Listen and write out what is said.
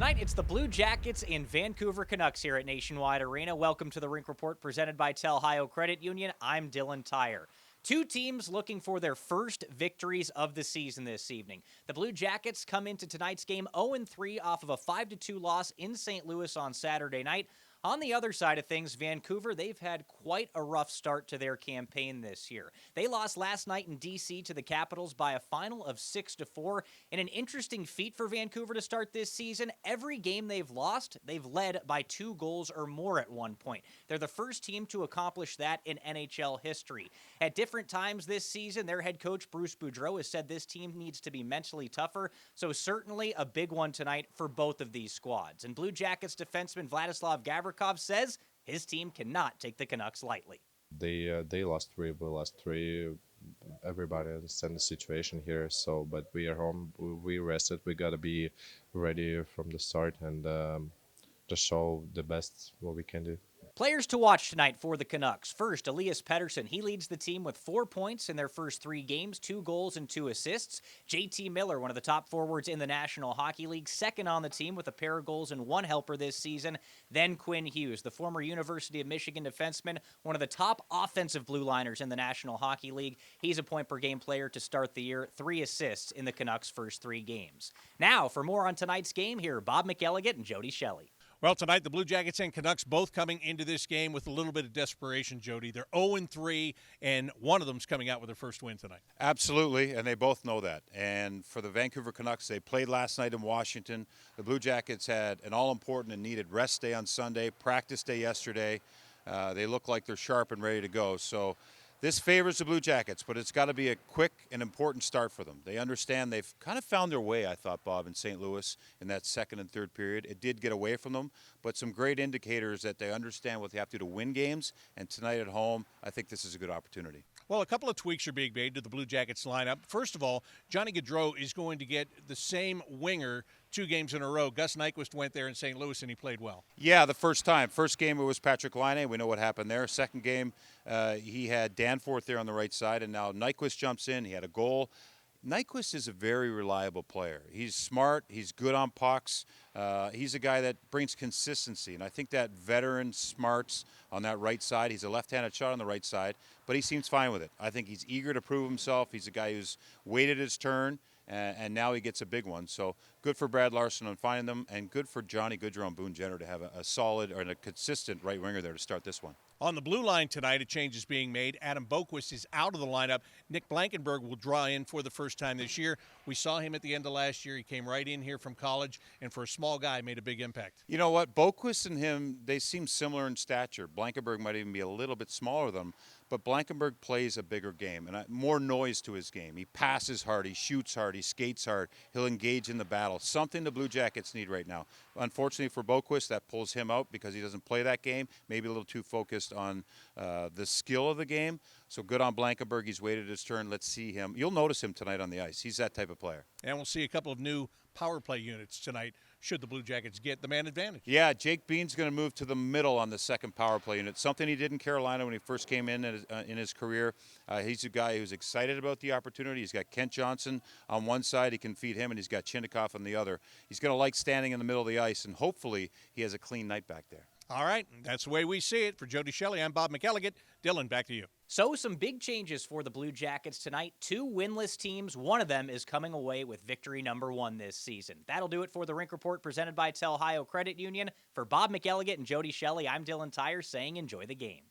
Tonight, it's the Blue Jackets and Vancouver Canucks here at Nationwide Arena. Welcome to the Rink Report presented by Ohio Credit Union. I'm Dylan Tyre. Two teams looking for their first victories of the season this evening. The Blue Jackets come into tonight's game 0-3 off of a 5-2 loss in St. Louis on Saturday night. On the other side of things, Vancouver, they've had quite a rough start to their campaign this year. They lost last night in D.C. to the Capitals by a final of 6-4. In an interesting feat for Vancouver to start this season, every game they've lost, they've led by 2 goals or more at one point. They're the first team to accomplish that in NHL history. At different times this season, their head coach, Bruce Boudreau, has said this team needs to be mentally tougher, so certainly a big one tonight for both of these squads. And Blue Jackets defenseman Vladislav Gavrikov says his team cannot take the Canucks lightly. They lost 3, we lost 3. Everybody understands the situation here. So, but we are home. We rested. We got to be ready from the start and just show the best what we can do. Players to watch tonight for the Canucks. First, Elias Pettersson. He leads the team with 4 points in their first 3 games, 2 goals and 2 assists. JT Miller, one of the top forwards in the National Hockey League, second on the team with a pair of goals and 1 helper this season. Then Quinn Hughes, the former University of Michigan defenseman, one of the top offensive blue liners in the National Hockey League. He's a point-per-game player to start the year, 3 assists in the Canucks' first 3 games. Now, for more on tonight's game, here are Bob McElligott and Jody Shelley. Well, tonight, the Blue Jackets and Canucks both coming into this game with a little bit of desperation, Jody. They're 0-3, and one of them's coming out with their first win tonight. Absolutely, and they both know that. And for the Vancouver Canucks, they played last night in Washington. The Blue Jackets had an all-important and needed rest day on Sunday, practice day yesterday. They look like they're sharp and ready to go. So this favors the Blue Jackets, but it's got to be a quick and important start for them. They understand they've kind of found their way, I thought, Bob, in St. Louis in that second and third period. It did get away from them, but some great indicators that they understand what they have to do to win games. And tonight at home, I think this is a good opportunity. Well, a couple of tweaks are being made to the Blue Jackets lineup. First of all, Johnny Gaudreau is going to get the same winger 2 games in a row. Gus Nyquist went there in St. Louis, and he played well. Yeah, the first time. First game, it was Patrick Laine. We know what happened there. Second game, he had Danforth there on the right side, and now Nyquist jumps in. He had a goal. Nyquist is a very reliable player. He's smart. He's good on pucks. He's a guy that brings consistency, and I think that veteran smarts on that right side. He's a left-handed shot on the right side, but he seems fine with it. I think he's eager to prove himself. He's a guy who's waited his turn, and now he gets a big one. So good for Brad Larson on finding them, and good for Johnny Gaudreau and Boone Jenner to have a solid or a consistent right winger there to start this one. On the blue line tonight, a change is being made. Adam Boquist is out of the lineup. Nick Blankenberg will draw in for the first time this year. We saw him at the end of last year. He came right in here from college, and for a small guy, made a big impact. You know what? Boquist and him, they seem similar in stature. Blankenberg might even be a little bit smaller than him, but Blankenberg plays a bigger game and more noise to his game. He passes hard, he shoots hard, he skates hard. He'll engage in the battle. Something the Blue Jackets need right now. Unfortunately for Boquist, that pulls him out because he doesn't play that game. Maybe a little too focused on the skill of the game. So good on Blankenberg. He's waited his turn. Let's see him. You'll notice him tonight on the ice. He's that type of player. And we'll see a couple of new power play units tonight should the Blue Jackets get the man advantage. Yeah, Jake Bean's going to move to the middle on the second power play unit, something he did in Carolina when he first came in his career. He's a guy who's excited about the opportunity. He's got Kent Johnson on one side. He can feed him, and he's got Chinnikov on the other. He's going to like standing in the middle of the ice, and hopefully he has a clean night back there. All right, that's the way we see it. For Jody Shelley, I'm Bob McElligott. Dylan, back to you. So some big changes for the Blue Jackets tonight. 2 winless teams. One of them is coming away with victory number 1 this season. That'll do it for the Rink Report presented by Ohio Credit Union. For Bob McElligott and Jody Shelley, I'm Dylan Tyre saying enjoy the game.